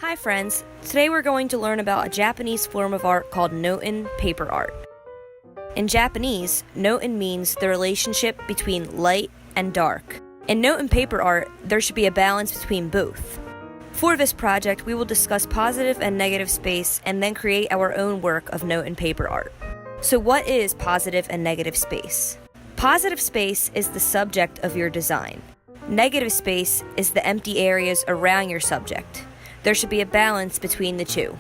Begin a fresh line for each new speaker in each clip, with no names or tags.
Hi friends, today we're going to learn about a Japanese form of art called Notan Paper Art. In Japanese, Notan means the relationship between light and dark. In Notan Paper Art, there should be a balance between both. For this project, we will discuss positive and negative space and then create our own work of Notan Paper Art. So what is positive and negative space? Positive space is the subject of your design. Negative space is the empty areas around your subject. There should be a balance between the two.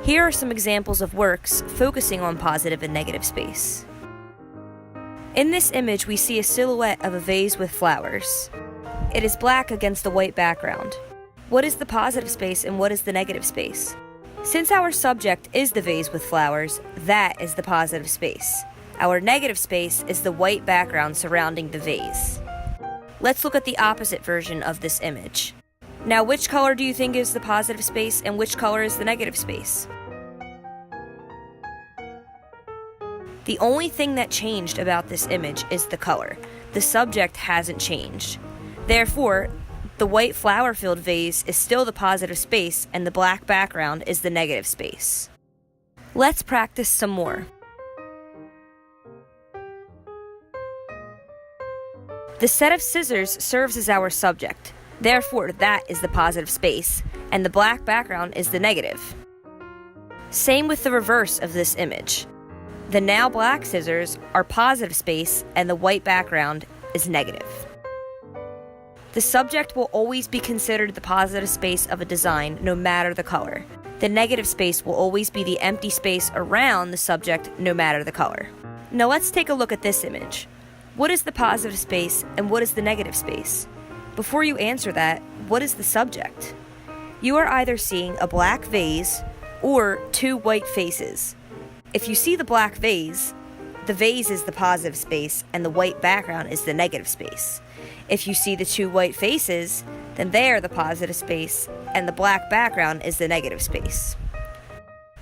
Here are some examples of works focusing on positive and negative space. In this image, we see a silhouette of a vase with flowers. It is black against a white background. What is the positive space and what is the negative space? Since our subject is the vase with flowers, that is the positive space. Our negative space is the white background surrounding the vase. Let's look at the opposite version of this image. Now, which color do you think is the positive space and which color is the negative space? The only thing that changed about this image is the color. The subject hasn't changed. Therefore, the white flower-filled vase is still the positive space and the black background is the negative space. Let's practice some more. The set of scissors serves as our subject. Therefore, that is the positive space, and the black background is the negative. Same with the reverse of this image. The now black scissors are positive space, and the white background is negative. The subject will always be considered the positive space of a design, no matter the color. The negative space will always be the empty space around the subject, no matter the color. Now let's take a look at this image. What is the positive space, and what is the negative space? Before you answer that, what is the subject? You are either seeing a black vase or two white faces. If you see the black vase, the vase is the positive space and the white background is the negative space. If you see the two white faces, then they are the positive space and the black background is the negative space.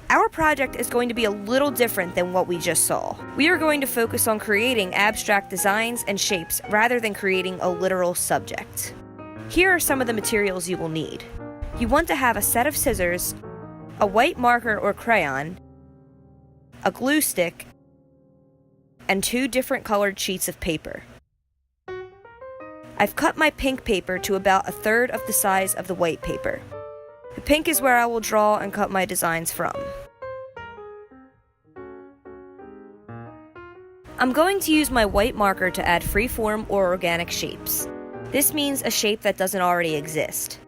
Our project is going to be a little different than what we just saw. We are going to focus on creating abstract designs and shapes rather than creating a literal subject. Here are some of the materials you will need. You want to have a set of scissors, a white marker or crayon, a glue stick, and 2 different colored sheets of paper. I've cut my pink paper to about 1/3 of the size of the white paper. The pink is where I will draw and cut my designs from. I'm going to use my white marker to add freeform or organic shapes. This means a shape that doesn't already exist.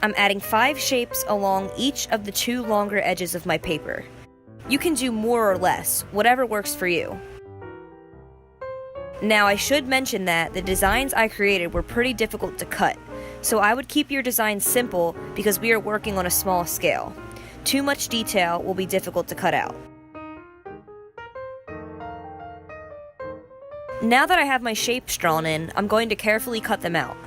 I'm adding 5 shapes along each of the 2 longer edges of my paper. You can do more or less, whatever works for you. Now, I should mention that the designs I created were pretty difficult to cut, so I would keep your design simple because we are working on a small scale. Too much detail will be difficult to cut out. Now that I have my shapes drawn in, I'm going to carefully cut them out.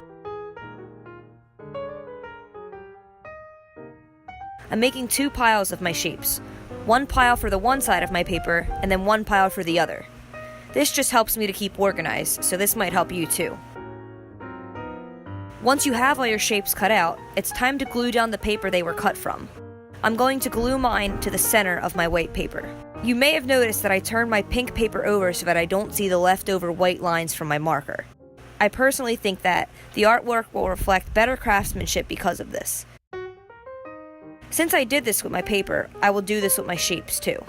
I'm making 2 piles of my shapes. 1 pile for the one side of my paper, and then 1 pile for the other. This just helps me to keep organized, so this might help you too. Once you have all your shapes cut out, it's time to glue down the paper they were cut from. I'm going to glue mine to the center of my white paper. You may have noticed that I turned my pink paper over so that I don't see the leftover white lines from my marker. I personally think that the artwork will reflect better craftsmanship because of this. Since I did this with my paper, I will do this with my shapes too.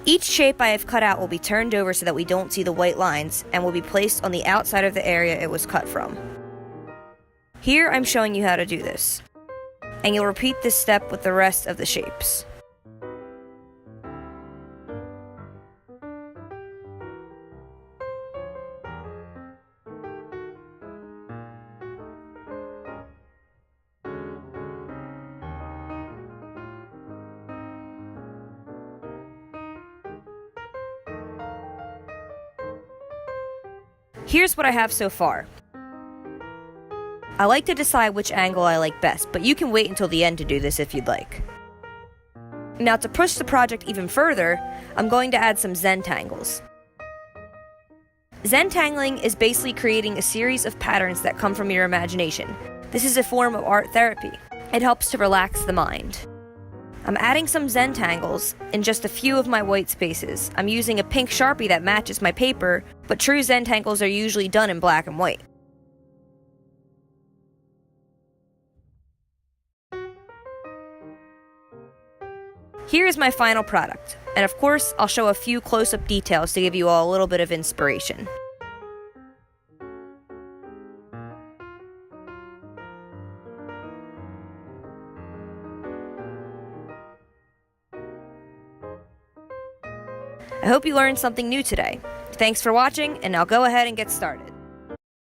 Each shape I have cut out will be turned over so that we don't see the white lines and will be placed on the outside of the area it was cut from. Here I'm showing you how to do this, and you'll repeat this step with the rest of the shapes. Here's what I have so far. I like to decide which angle I like best, but you can wait until the end to do this if you'd like. Now, to push the project even further, I'm going to add some Zentangles. Zentangling is basically creating a series of patterns that come from your imagination. This is a form of art therapy. It helps to relax the mind. I'm adding some Zentangles in just a few of my white spaces. I'm using a pink Sharpie that matches my paper, but true Zentangles are usually done in black and white. Here is my final product, and of course, I'll show a few close-up details to give you all a little bit of inspiration. I hope you learned something new today. Thanks for watching, and now go ahead and get started.